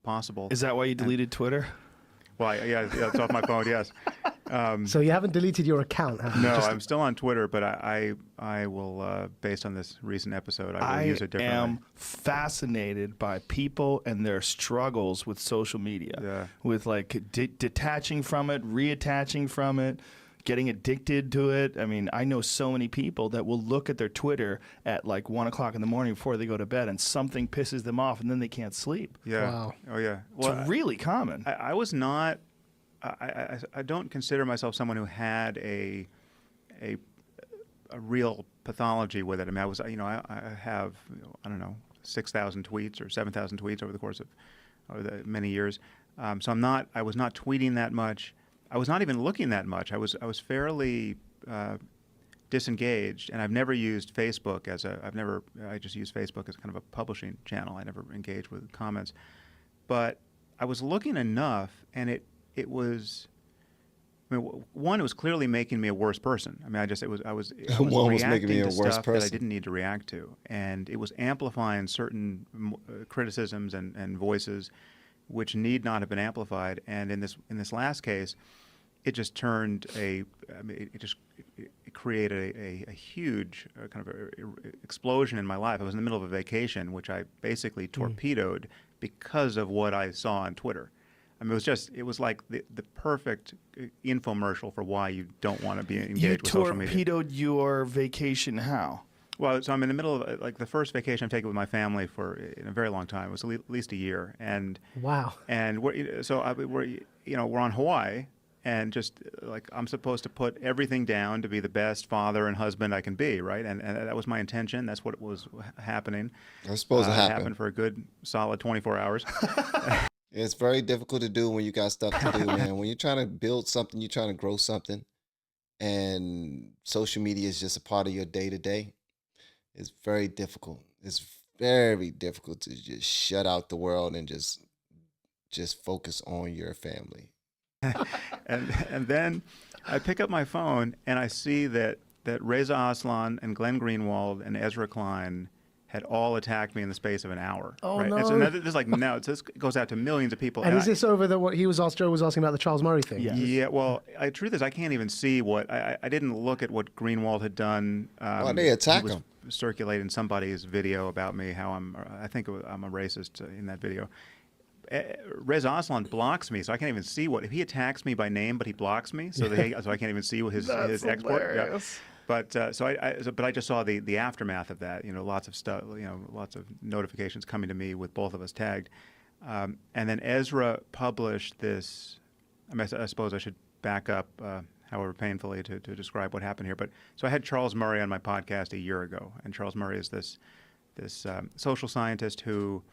possible. Is that why you deleted Twitter? Well, yeah, it's off my phone, yes. So you haven't deleted your account, have you? No, I'm still on Twitter, but I will, based on this recent episode, I will use it differently. I am fascinated by people and their struggles with social media, with like detaching from it, reattaching from it, getting addicted to it. I mean, I know so many people that will look at their Twitter at like 1 o'clock in the morning before they go to bed, and something pisses them off, and then they can't sleep. Yeah. Wow. Oh, yeah. Well, it's really common. I was not. I don't consider myself someone who had a real pathology with it. I mean, I have, I don't know, 6,000 tweets or 7,000 tweets over the course of many years. So I was not tweeting that much. I was not even looking that much. I was fairly disengaged, and I've never used Facebook I just used Facebook as kind of a publishing channel. I never engaged with comments. But I was looking enough, and it was, I mean, one, it was clearly making me a worse person. I mean, I was reacting to stuff that I didn't need to react to, and it was amplifying certain criticisms and voices which need not have been amplified. And in this last case, it just turned it created a huge kind of explosion in my life. I was in the middle of a vacation, which I basically torpedoed because of what I saw on Twitter. I mean, it was like the perfect infomercial for why you don't want to be engaged with social media. You torpedoed your vacation how? Well, so I'm in the middle of like the first vacation I've taken with my family in a very long time. It was at least a year, and wow. And we're on Hawaii, and just like I'm supposed to put everything down to be the best father and husband I can be, right? And that was my intention. That's what was happening. I suppose it happened for a good solid 24 hours. It's very difficult to do when you got stuff to do, man. When you're trying to build something, you're trying to grow something, and social media is just a part of your day-to-day. It's very difficult. It's very difficult to just shut out the world and just focus on your family. and then I pick up my phone and I see that Reza Aslan and Glenn Greenwald and Ezra Klein had all attacked me in the space of an hour. Oh, right? no. And so this goes out to millions of people. And is this over what Joe was asking about the Charles Murray thing? Yes. Yeah, well, the truth is I can't even see what, I didn't look at what Greenwald had done. Why they attack him? Circulating somebody's video about me, I think I'm a racist in that video. Reza Aslan blocks me, so I can't even see if he attacks me by name, but he blocks me, so I can't even see his export. Yeah. But I just saw the aftermath of that. Lots of stuff. Lots of notifications coming to me with both of us tagged, and then Ezra published this. I mean, I suppose I should back up, however painfully, to describe what happened here. But so I had Charles Murray on my podcast a year ago, and Charles Murray is this social scientist who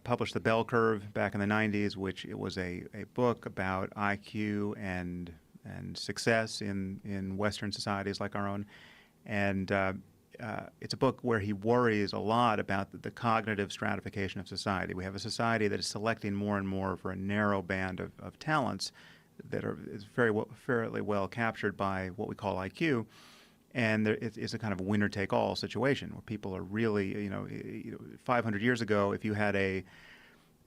published The Bell Curve back in the 90s, which it was a book about IQ and success in Western societies like our own. And it's a book where he worries a lot about the cognitive stratification of society. We have a society that is selecting more and more for a narrow band of talents that is fairly well captured by what we call IQ. And it's a kind of winner-take-all situation where people are really, 500 years ago, if you had a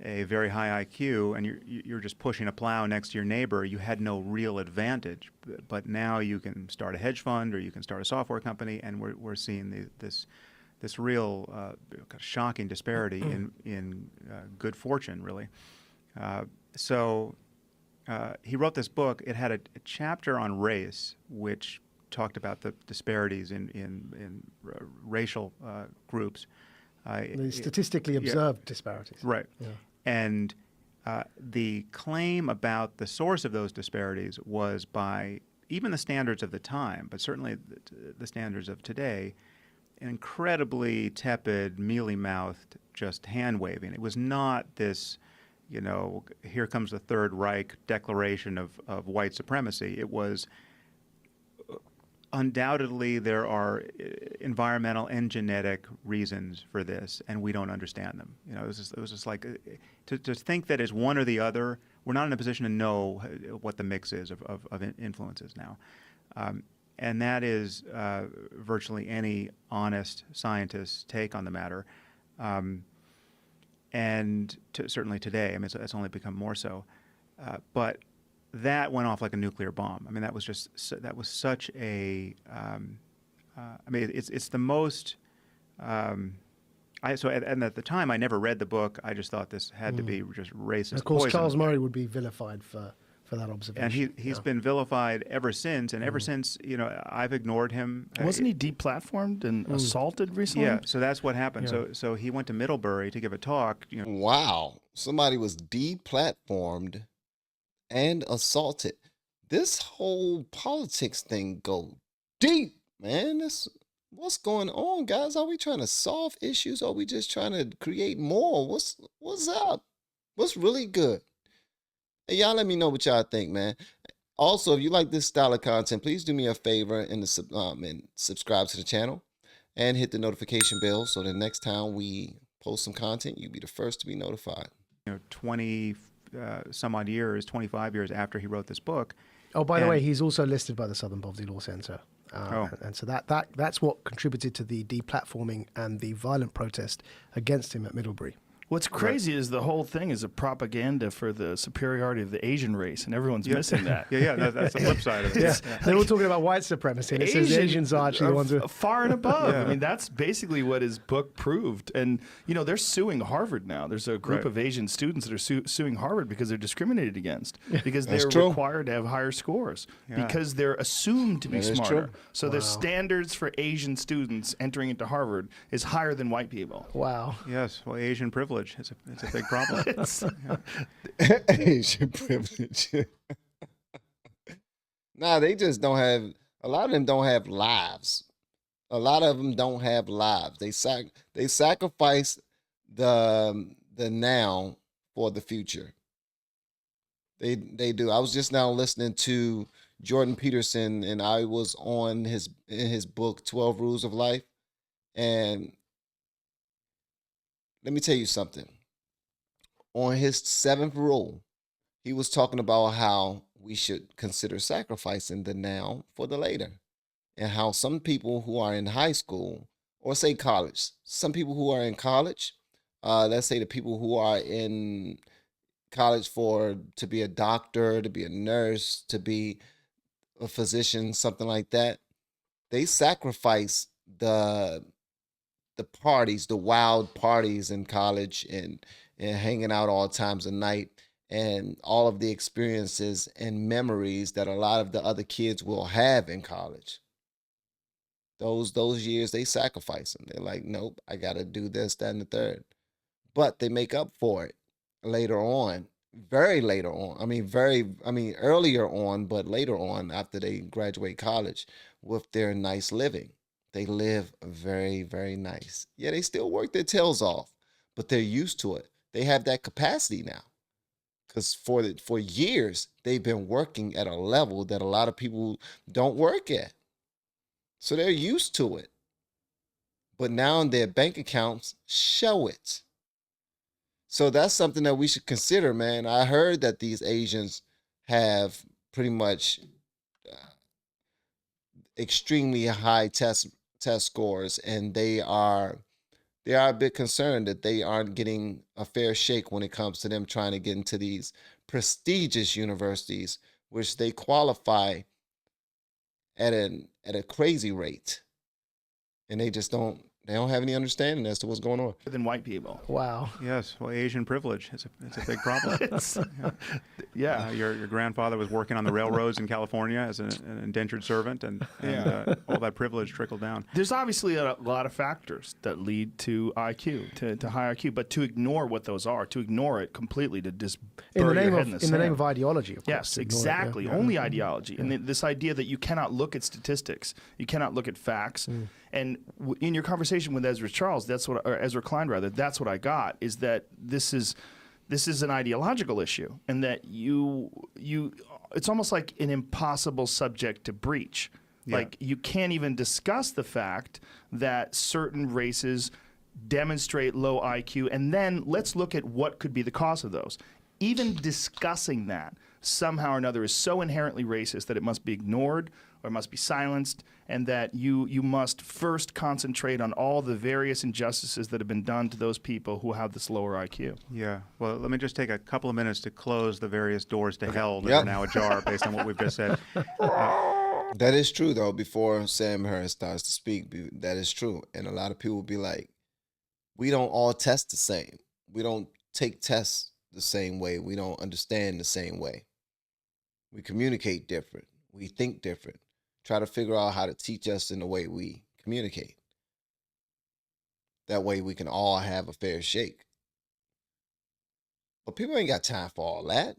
very high IQ and you're just pushing a plow next to your neighbor, you had no real advantage. But now you can start a hedge fund or you can start a software company, and we're seeing this real kind of shocking disparity in good fortune, really. So he wrote this book. It had a chapter on race, which talked about the disparities in racial groups. The statistically observed disparities. Right. Yeah. And the claim about the source of those disparities was by even the standards of the time, but certainly the standards of today, an incredibly tepid, mealy-mouthed, just hand-waving. It was not this, here comes the Third Reich declaration of white supremacy. It was undoubtedly there are environmental and genetic reasons for this, and we don't understand them. It was just like to think that as one or the other, we're not in a position to know what the mix is of influences now. And that is virtually any honest scientist's take on the matter. And and certainly today. I mean, it's only become more so. But that went off like a nuclear bomb. I mean, that was just that was such a. I mean, it's the most. And at the time, I never read the book. I just thought this had to be just racist. And of course, poison. Charles Murray would be vilified for that observation. And he's been vilified ever since. And ever since, I've ignored him. Wasn't he deplatformed and assaulted recently? Yeah, so that's what happened. Yeah. So he went to Middlebury to give a talk. Wow, somebody was deplatformed and assaulted. This whole politics thing go deep, man. What's going on, guys? Are we trying to solve issues? Or are we just trying to create more? What's up? What's really good? Hey, y'all let me know what y'all think, man. Also, if you like this style of content, please do me a favor and subscribe to the channel and hit the notification bell so the next time we post some content, you'll be the first to be notified. 20 some odd years, 25 years after he wrote this book. Oh, by the way, he's also listed by the Southern Poverty Law Center. And so that's what contributed to the deplatforming and the violent protest against him at Middlebury. What's crazy is the whole thing is a propaganda for the superiority of the Asian race, and everyone's missing that. That's the flip side of it. They're all talking about white supremacy, and it says the Asians are actually the ones who... Far and above. I mean, that's basically what his book proved. And, they're suing Harvard now. There's a group of Asian students that are suing Harvard because they're discriminated against, because they're required to have higher scores, because they're assumed to be smarter. So the standards for Asian students entering into Harvard is higher than white people. Wow. Yes, well, Asian privilege. It's a big problem. Asian privilege. Nah, they just don't have. A lot of them don't have lives. A lot of them don't have lives. They sacrifice the now for the future. They do. I was just now listening to Jordan Peterson, and I was on his book 12 Rules of Life, and let me tell you something. On his 7th rule, he was talking about how we should consider sacrificing the now for the later, and how some people who are in high school, or say college, some people who are in college, let's say the people who are in college to be a doctor, to be a nurse, to be a physician, something like that, they sacrifice the parties, the wild parties in college, and hanging out all times of night, and all of the experiences and memories that a lot of the other kids will have in college. Those years, they sacrifice them. They're like, nope, I got to do this, that, and the third. But they make up for it later on, very later on. Earlier on, but later on after they graduate college with their nice living. They live very, very nice. Yeah, they still work their tails off, but they're used to it. They have that capacity now, because for years they've been working at a level that a lot of people don't work at. So they're used to it. But now their bank accounts show it. So that's something that we should consider, man. I heard that these Asians have pretty much extremely high test scores, and they are a bit concerned that they aren't getting a fair shake when it comes to them trying to get into these prestigious universities, which they qualify at a crazy rate, and they don't have any understanding as to what's going on. Than white people. Wow. Yes. Well, Asian privilege. It's a big problem. Your grandfather was working on the railroads in California as an indentured servant, and all that privilege trickled down. There's obviously a lot of factors that lead to IQ, to high IQ, but to ignore what those are, to ignore it completely, to just bury your head in the sand. In the name of ideology, of course. Yes, exactly. Only ideology. And this idea that you cannot look at statistics, you cannot look at facts. And in your conversation with Ezra Klein, that's what I got, is that this is an ideological issue, and that it's almost like an impossible subject to breach. Like, you can't even discuss the fact that certain races demonstrate low IQ, and then let's look at what could be the cause of those. Even discussing that somehow or another is so inherently racist that it must be ignored, or must be silenced, and that you must first concentrate on all the various injustices that have been done to those people who have this lower IQ. Yeah. Well, let me just take a couple of minutes to close the various doors to hell that are now ajar based on what we've just said. That is true, though. Before Sam Harris starts to speak, that is true. And a lot of people will be like, we don't all test the same. We don't take tests the same way. We don't understand the same way. We communicate different. We think different. Try to figure out how to teach us in the way we communicate. That way we can all have a fair shake. But people ain't got time for all that.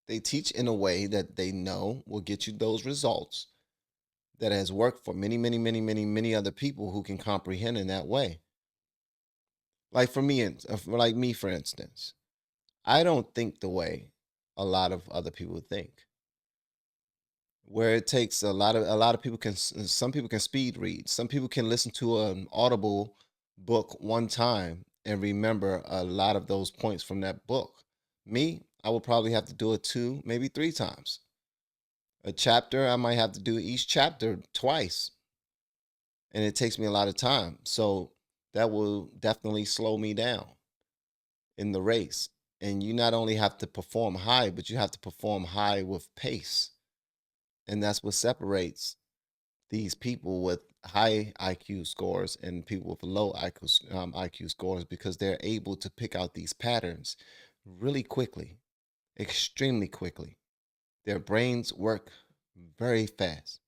They teach in a way that they know will get you those results that has worked for many, many, many, many, many other people who can comprehend in that way. Like for me, for instance, I don't think the way a lot of other people think. Where it takes a lot of people some people can speed read. Some people can listen to an Audible book one time and remember a lot of those points from that book. Me, I will probably have to do it 2, maybe 3 times. A chapter, I might have to do each chapter twice. And it takes me a lot of time. So that will definitely slow me down in the race. And you not only have to perform high, but you have to perform high with pace. And that's what separates these people with high IQ scores and people with low IQ scores, because they're able to pick out these patterns really quickly, extremely quickly. Their brains work very fast.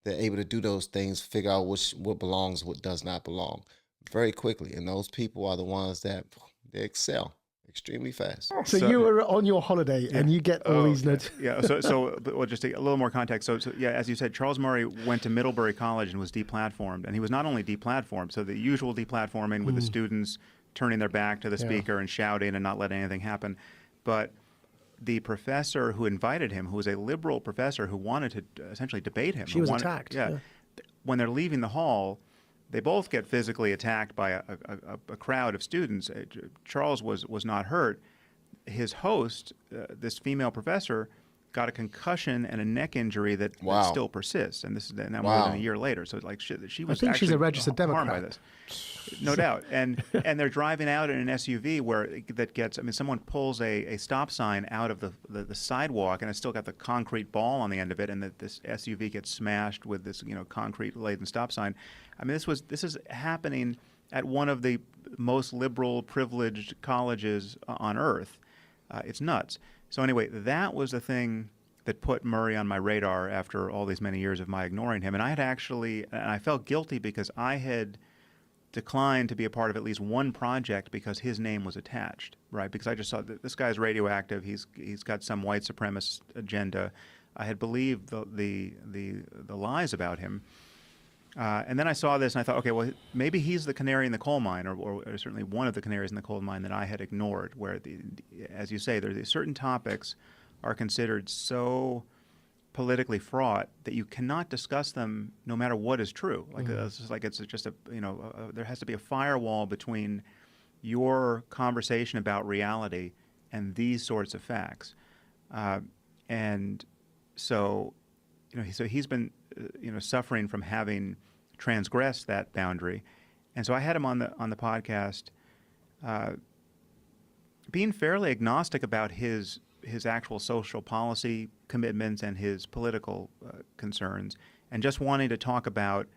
They're able to do those things, figure out what belongs, what does not belong very quickly. And those people are the ones that they excel extremely fast. So you were on your holiday and you get all these notes. Yeah. So we'll just take a little more context. So yeah, as you said, Charles Murray went to Middlebury College and was deplatformed. And he was not only deplatformed, so the usual deplatforming with the students turning their back to the speaker and shouting and not letting anything happen. But the professor who invited him, who was a liberal professor who wanted to essentially debate him. She was attacked. Yeah. When they're leaving the hall, they both get physically attacked by a crowd of students. Charles was not hurt. His host, this female professor, got a concussion and a neck injury that still persists, and this is now more than a year later. So it's like she was. I think she's a registered Democrat. Harmed by this, no doubt. And they're driving out in an SUV that gets. I mean, someone pulls a stop sign out of the sidewalk, and it's still got the concrete ball on the end of it, and this SUV gets smashed with this concrete laden stop sign. I mean, this is happening at one of the most liberal, privileged colleges on earth. It's nuts. So anyway, that was the thing that put Murray on my radar after all these many years of my ignoring him. And I felt guilty because I had declined to be a part of at least one project because his name was attached, right? Because I just saw that this guy's radioactive. He's got some white supremacist agenda. I had believed the lies about him. And then I saw this and I thought, okay, well, maybe he's the canary in the coal mine, or certainly one of the canaries in the coal mine that I had ignored, where, as you say, certain topics are considered so politically fraught that you cannot discuss them no matter what is true. Like, it's just there has to be a firewall between your conversation about reality and these sorts of facts. And so, so he's been suffering from having transgressed that boundary, and so I had him on the podcast, being fairly agnostic about his actual social policy commitments and his political concerns, and just wanting to talk about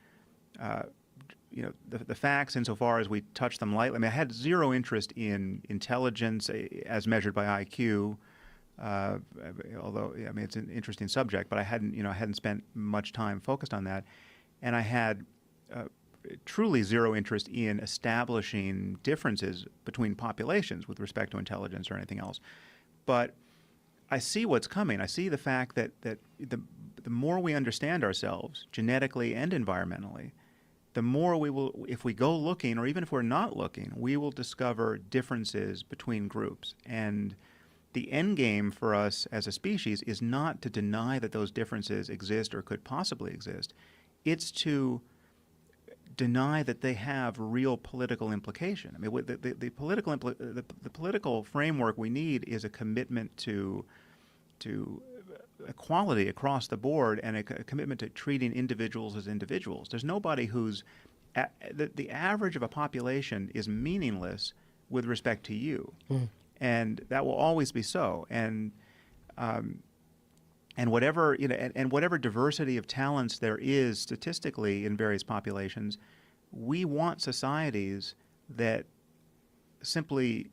the facts insofar as we touch them lightly. I mean, I had zero interest in intelligence as measured by IQ. Although I mean it's an interesting subject, but I hadn't spent much time focused on that, and I had truly zero interest in establishing differences between populations with respect to intelligence or anything else. But I see what's coming. I see the fact that the more we understand ourselves genetically and environmentally, the more we will, if we go looking, or even if we're not looking, we will discover differences between groups. And the end game for us as a species is not to deny that those differences exist or could possibly exist. It's to deny that they have real political implication. I mean, the political framework we need is a commitment to equality across the board and a commitment to treating individuals as individuals. There's nobody who's the average of a population is meaningless with respect to you, and that will always be so. And whatever and whatever diversity of talents there is statistically in various populations, we want societies that simply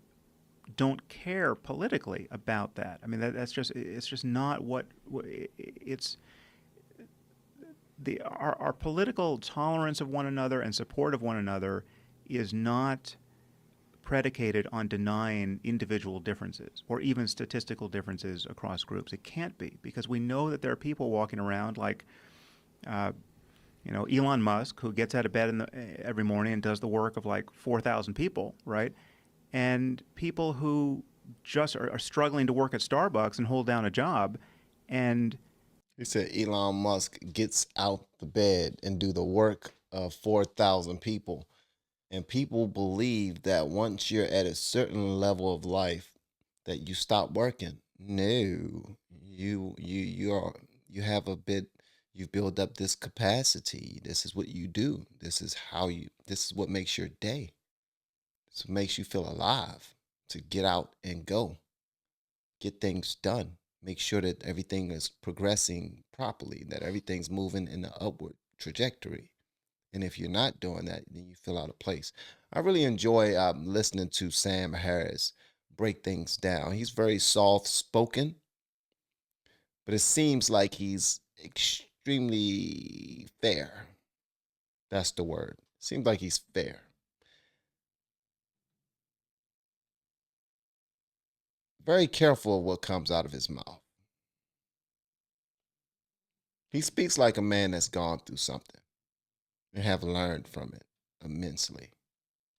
don't care politically about that. I mean, it's just not what it's. Our political tolerance of one another and support of one another is not predicated on denying individual differences or even statistical differences across groups. It can't be, because we know that there are people walking around like, Elon Musk, who gets out of bed every morning and does the work of like 4,000 people, right? And people who just are struggling to work at Starbucks and hold down a job. And he said Elon Musk gets out the bed and do the work of 4,000 people. And people believe that once you're at a certain level of life that you stop working. No, you have you've built up this capacity. This is what you do. This is what makes your day. This makes you feel alive to get out and go, get things done, make sure that everything is progressing properly, that everything's moving in the upward trajectory. And if you're not doing that, then you feel out of place. I really enjoy listening to Sam Harris break things down. He's very soft-spoken, but it seems like he's extremely fair. That's the word. Seems like he's fair. Very careful of what comes out of his mouth. He speaks like a man that's gone through something and have learned from it immensely.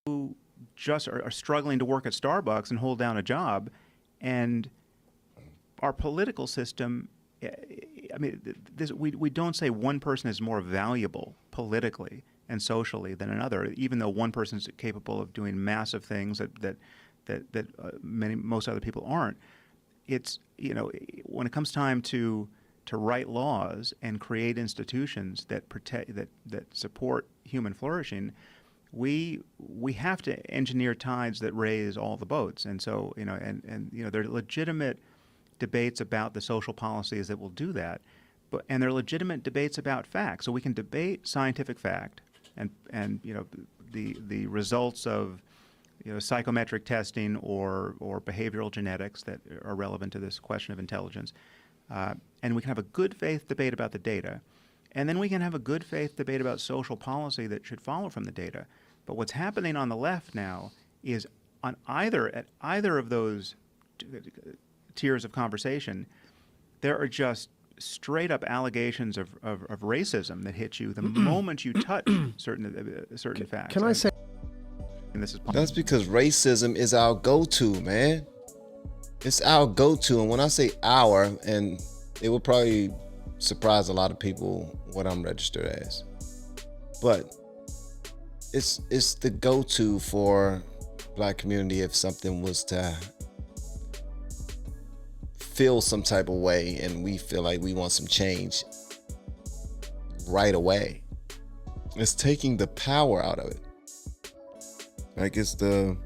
Who just are struggling to work at Starbucks and hold down a job. And our political system, I mean, we don't say one person is more valuable politically and socially than another, even though one person is capable of doing massive things that most other people aren't. It's, when it comes time to write laws and create institutions that protect, that support human flourishing, we have to engineer tides that raise all the boats. And so, there are legitimate debates about the social policies that will do that, and there are legitimate debates about facts. So we can debate scientific fact and the results of psychometric testing or behavioral genetics that are relevant to this question of intelligence. And we can have a good faith debate about the data. And then we can have a good faith debate about social policy that should follow from the data. But what's happening on the left now is at either of those tiers of conversation, there are just straight up allegations of racism that hit you the moment you touch certain facts. Can I say? And this is that's because racism is our go-to, man. It's our go-to. And when I say our, and it will probably surprise a lot of people what I'm registered as, but it's the go-to for Black community if something was to feel some type of way and we feel like we want some change right away. It's taking the power out of it. Like it's the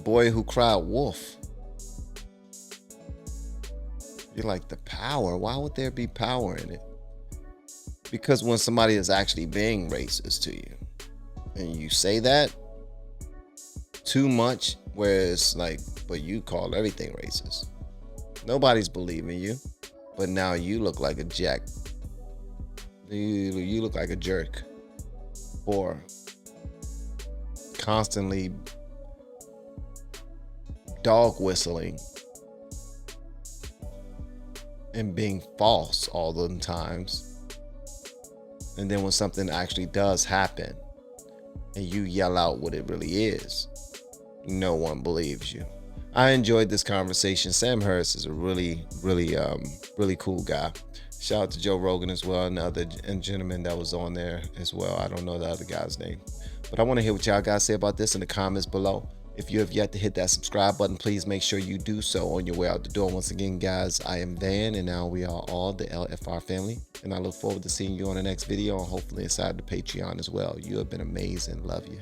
boy who cried wolf. You're like, the power? Why would there be power in it? Because when somebody is actually being racist to you and you say that too much, where it's like, but you call everything racist. Nobody's believing you, but now you look like a jack. You look like a jerk for constantly dog whistling and being false all the times. And then when something actually does happen and you yell out what it really is, no one believes you. I enjoyed this conversation. Sam Harris is a really, really, really cool guy. Shout out to Joe Rogan as well, and the other gentleman that was on there as well. I don't know the other guy's name. But I want to hear what y'all guys say about this in the comments below. If you have yet to hit that subscribe button, please make sure you do so on your way out the door. Once again, guys, I am Van, and now we are all the LFR family. And I look forward to seeing you on the next video, and hopefully inside the Patreon as well. You have been amazing. Love you.